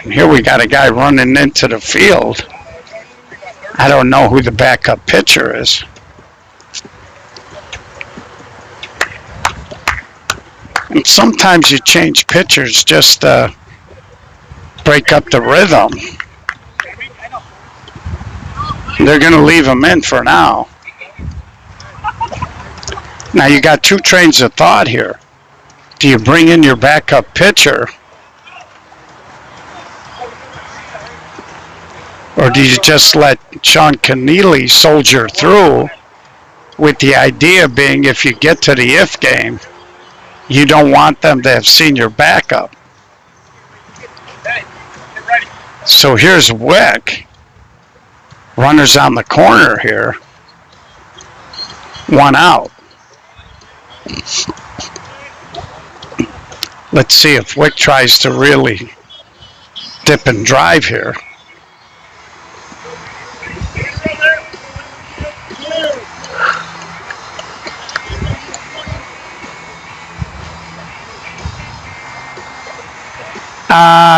And here we got a guy running into the field. I don't know who the backup pitcher is. And sometimes you change pitchers just to break up the rhythm. They're going to leave him in for now. Now you got two trains of thought here. Do you bring in your backup pitcher, or do you just let Sean Keneally soldier through, with the idea being if you get to the if game, you don't want them to have seen your backup? So here's Wick. Runners on the corner here. One out. Let's see if Wick tries to really dip and drive here.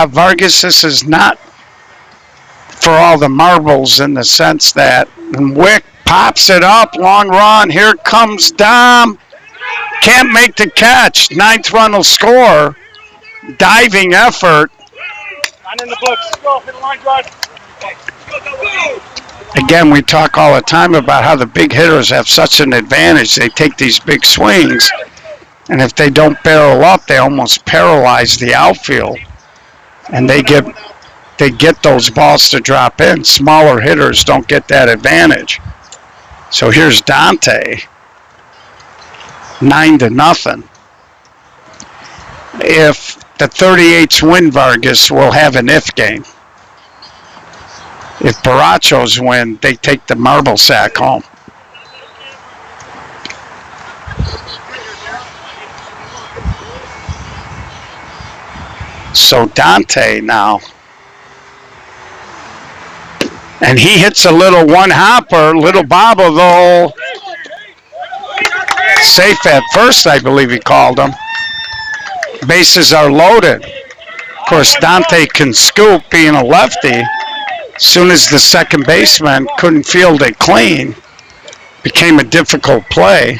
Vargas, this is not for all the marbles in the sense that Wick pops it up, long run. Here comes Dom. Can't make the catch. Ninth run will score. Diving effort. Not in the books. Go for the line drive. Again, we talk all the time about how the big hitters have such an advantage. They take these big swings, and if they don't barrel up, they almost paralyze the outfield. And they get those balls to drop in. Smaller hitters don't get that advantage. So here's Dante. 9-0. If the 38s win, Vargas will have an if game. If Barachos win, they take the marble sack home. So Dante now. And he hits a little one-hopper, little bobble though. Safe at first, I believe he called him. Bases are loaded. Of course, Dante can scoop, being a lefty. As soon as the second baseman couldn't field it clean, became a difficult play.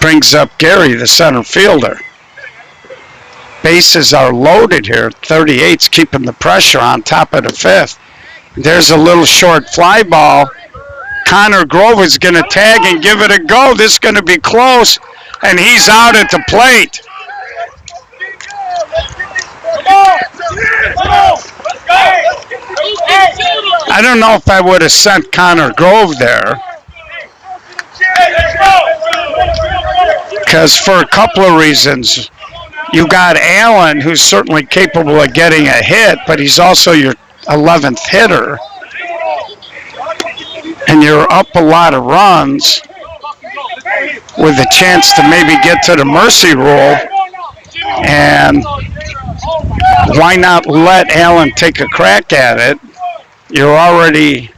Brings up Gary, the center fielder. Bases are loaded here. 38's keeping the pressure on top of the fifth. There's a little short fly ball. Connor Grove is going to tag and give it a go. This is going to be close, and he's out at the plate. I don't know if I would have sent Connor Grove there, because for a couple of reasons. You got Allen, who's certainly capable of getting a hit, but he's also your 11th hitter. And you're up a lot of runs with a chance to maybe get to the mercy rule. And why not let Allen take a crack at it? You're already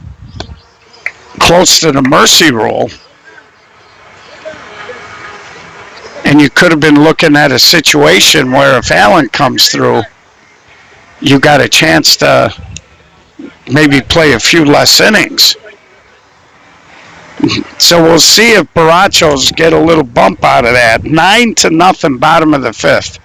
close to the mercy rule. And you could have been looking at a situation where if Allen comes through, you got a chance to maybe play a few less innings. So we'll see if Barachos get a little bump out of that. 9-0, bottom of the fifth.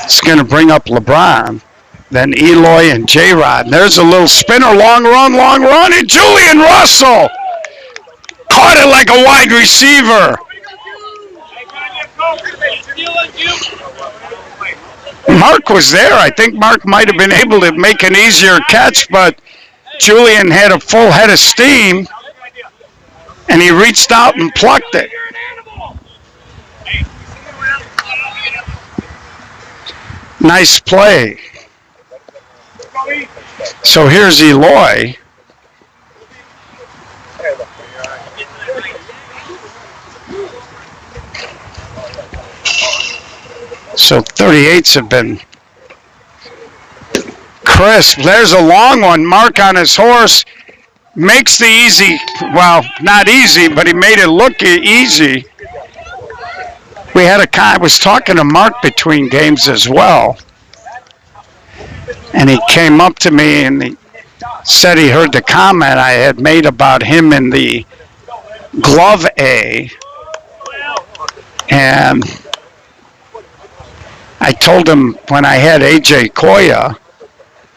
It's going to bring up LeBron, then Eloy and J-Rod. And there's a little spinner, long run, and Julian Russell caught it like a wide receiver. Mark was there. I think Mark might have been able to make an easier catch, but Julian had a full head of steam, and he reached out and plucked it. Nice play. So here's Eloy. So 38s have been crisp. There's a long one. Mark on his horse makes the easy, well, not easy, but he made it look easy. I was talking to Mark between games as well, and he came up to me and he said he heard the comment I had made about him in the glove A, and I told him when I had AJ Koya,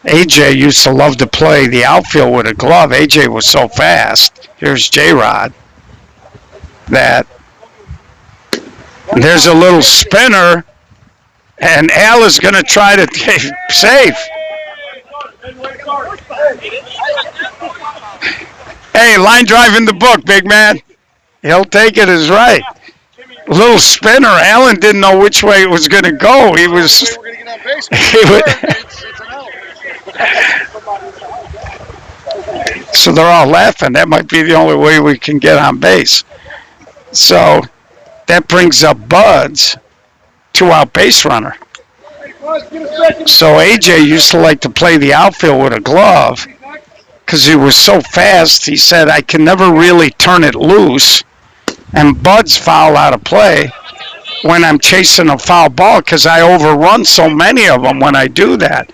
AJ used to love to play the outfield with a glove. AJ was so fast. Here's J-Rod. That there's a little spinner, and Al is going to try to safe. Hey, line drive in the book, big man. He'll take it as right. A little spinner. Allen didn't know which way it was going to go. He was. So they're all laughing. That might be the only way we can get on base. So that brings up Bud's 2-out base runner. So AJ used to like to play the outfield with a glove because he was so fast. He said, I can never really turn it loose and Bud's foul out of play when I'm chasing a foul ball because I overrun so many of them when I do that.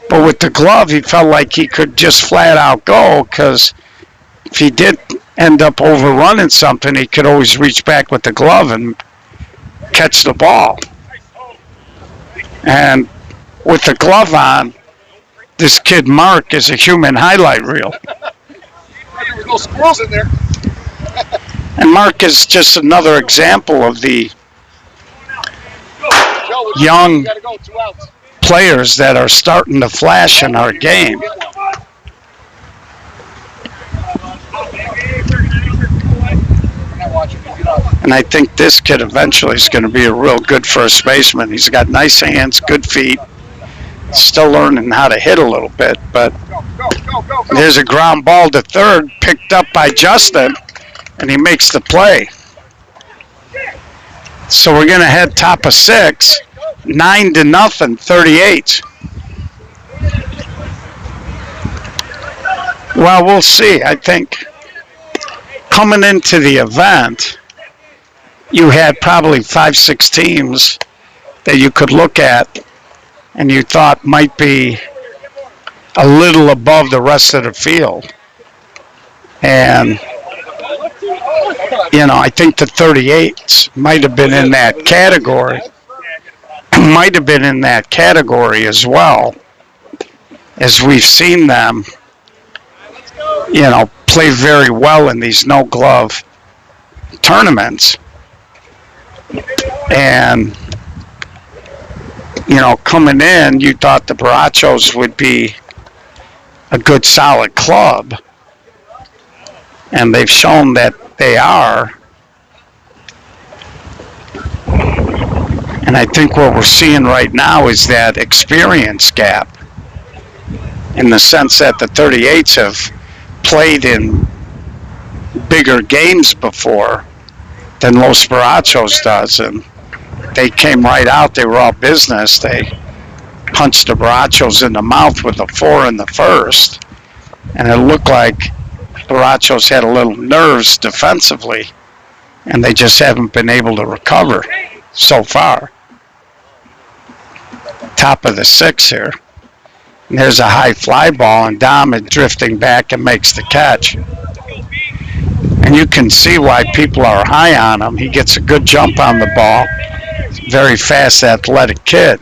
But with the glove, he felt like he could just flat out go because if he did end up overrunning something, he could always reach back with the glove and catch the ball. And with the glove on, this kid Mark is a human highlight reel. There were no squirrels in there. And Mark is just another example of the young players that are starting to flash in our game. And I think this kid eventually is going to be a real good first baseman. He's got nice hands, good feet, still learning how to hit a little bit. But there's a ground ball to third, picked up by Justin, and he makes the play. So we're going to head top of 6, 9-0, 38. Well, we'll see. I think coming into the event, you had probably 5-6 teams that you could look at and you thought might be a little above the rest of the field. And, you know, I think the 38s might have been in that category. Might have been in that category as well, as we've seen them, you know, play very well in these no-glove tournaments. And, you know, coming in, you thought the Barachos would be a good, solid club. And they've shown that they are. And I think what we're seeing right now is that experience gap, in the sense that the 38s have played in bigger games before than Los Barachos does, and they came right out. They were all business. They punched the Barachos in the mouth with a 4 in the first, and it looked like Barachos had a little nerves defensively, and they just haven't been able to recover so far. Top of the 6 here. And there's a high fly ball, and Dom is drifting back and makes the catch. And you can see why people are high on him. He gets a good jump on the ball. Very fast, athletic kid.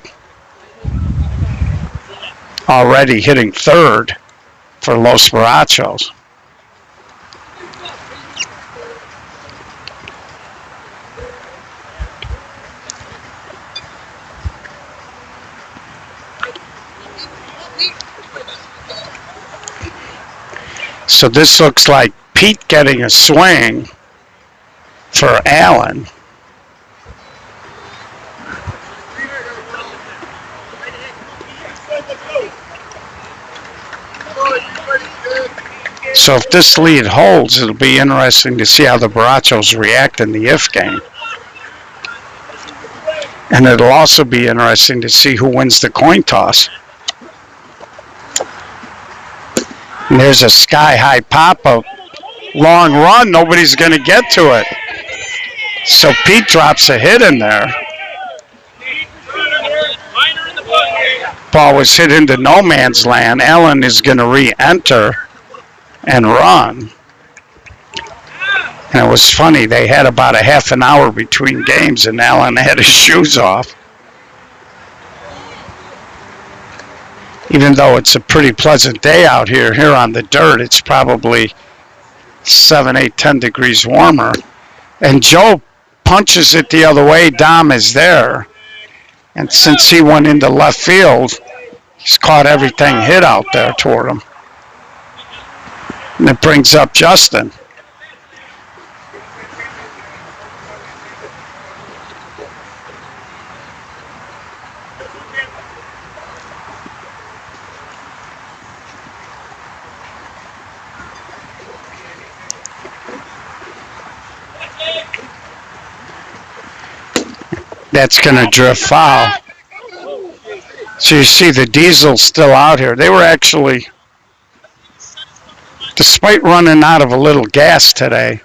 Already hitting third for Los Barachos. So this looks like Pete getting a swing for Allen. So if this lead holds, it'll be interesting to see how the Barachos react in the if game. And it'll also be interesting to see who wins the coin toss. And there's a sky-high pop-up. Long run, nobody's going to get to it. So Pete drops a hit in there. Ball was hit into no man's land. Allen is going to re-enter and run. And it was funny, they had about a half an hour between games and Allen had his shoes off. Even though it's a pretty pleasant day out here on the dirt, it's probably 7, 8, 10 degrees warmer. And Joe punches it the other way. Dom is there. And since he went into left field, he's caught everything hit out there toward him. And it brings up Justin. That's going to drift foul. So you see the Diesel's still out here. They were actually, despite running out of a little gas today,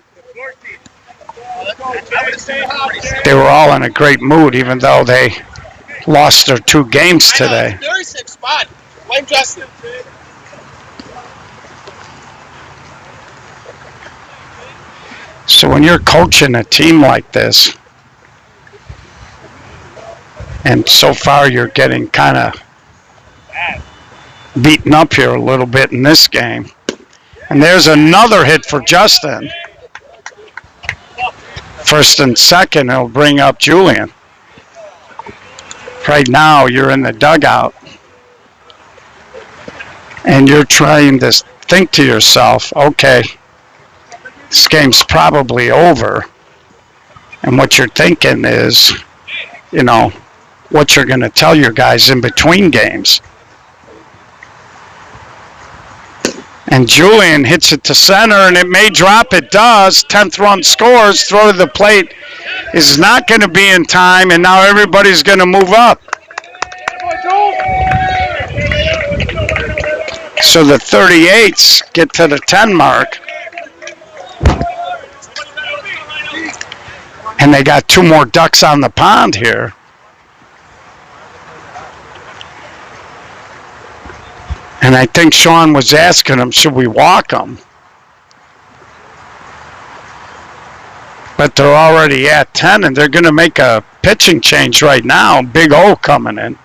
they were all in a great mood, even though they lost their 2 games today. 36 spot. Blame Justin. So when you're coaching a team like this, and so far you're getting kind of beaten up here a little bit in this game. And there's another hit for Justin. First and second, it'll bring up Julian. Right now, you're in the dugout. And you're trying to think to yourself, okay, this game's probably over. And what you're thinking is, you know, what you're going to tell your guys in between games. And Julian hits it to center, and it may drop. It does. 10th run scores. Throw to the plate is not going to be in time, and now everybody's going to move up. So the 38s get to the 10 mark. And they got 2 more ducks on the pond here. And I think Sean was asking him, should we walk them? But they're already at 10, and they're going to make a pitching change right now. Big O coming in.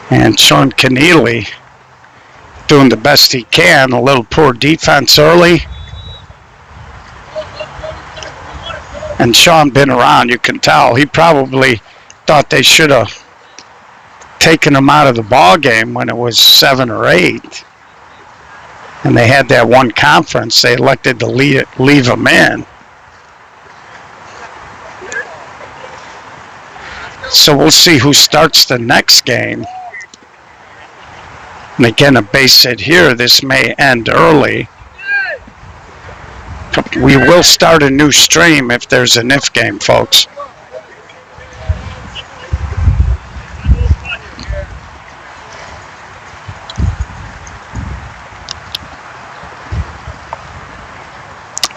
And Sean Keneally doing the best he can. A little poor defense early. And Sean been around, you can tell. He probably thought they should have taken him out of the ball game when it was 7 or 8. And they had that one conference. They elected to leave him in. So we'll see who starts the next game. And again, a base hit here. This may end early. We will start a new stream if there's an if game, folks.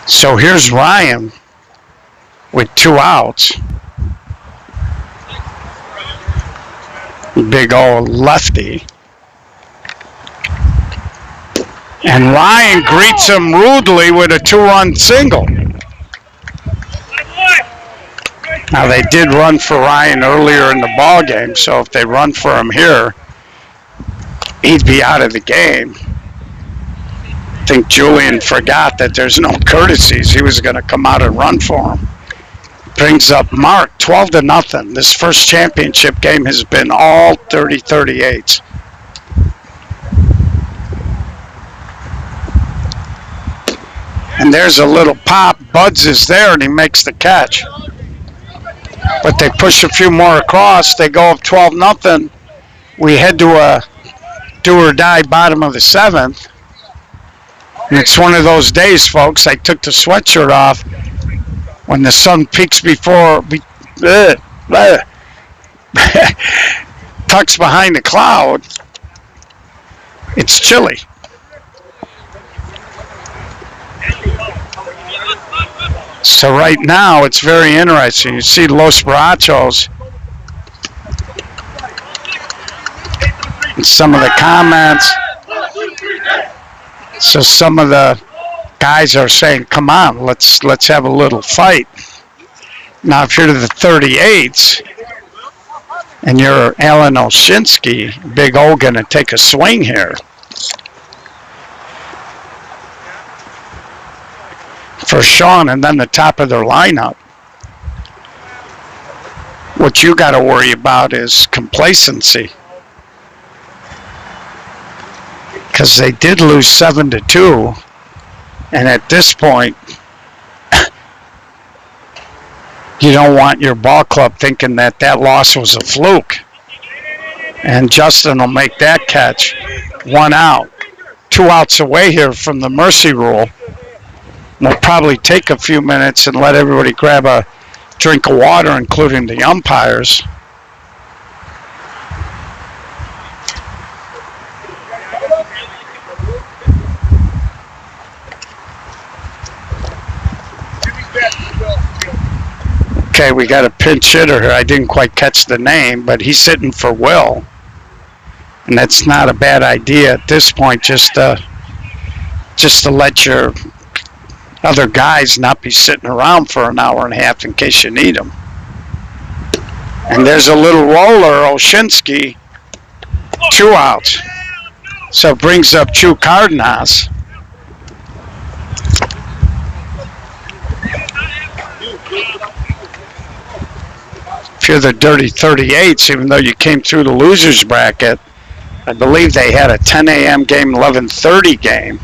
So here's Ryan with 2 outs. Big old lefty. And Ryan greets him rudely with a 2-run single. Now they did run for Ryan earlier in the ball game, so if they run for him here, he'd be out of the game. I think Julian forgot that there's no courtesies. He was going to come out and run for him. Brings up Mark, 12-0. This first championship game has been all 30-38s. And there's a little pop. Buds is there, and he makes the catch. But they push a few more across. They go up 12-0. We head to a do-or-die bottom of the 7th. And it's one of those days, folks. I took the sweatshirt off. When the sun peaks tucks behind the cloud, it's chilly. So right now, it's very interesting. You see Los Barachos and some of the comments. So some of the guys are saying, come on, let's have a little fight. Now, if you're to the 38s and you're Alan Olshinsky, Big O going to take a swing here. For Sean and then the top of their lineup. What you got to worry about is complacency. Because they did lose 7-2. And at this point, you don't want your ball club thinking that that loss was a fluke. And Justin will make that catch. 1 out. 2 outs away here from the mercy rule. We'll probably take a few minutes and let everybody grab a drink of water, including the umpires. Okay, we got a pinch hitter here. I didn't quite catch the name, but he's hitting for Will. And that's not a bad idea at this point, just to let your other guys not be sitting around for an hour and a half in case you need them. And there's a little roller, Olshinsky, 2 outs. So it brings up Chu Cardenas. If you're the dirty 38s, even though you came through the losers bracket, I believe they had a 10 a.m. game, 11:30 game,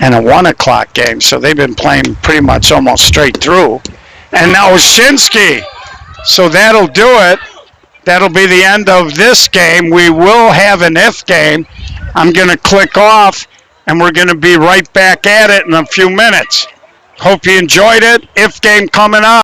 and a 1 o'clock game. So they've been playing pretty much almost straight through. And now Olshinsky. So that'll do it. That'll be the end of this game. We will have an if game. I'm going to click off, and we're going to be right back at it in a few minutes. Hope you enjoyed it. If game coming up.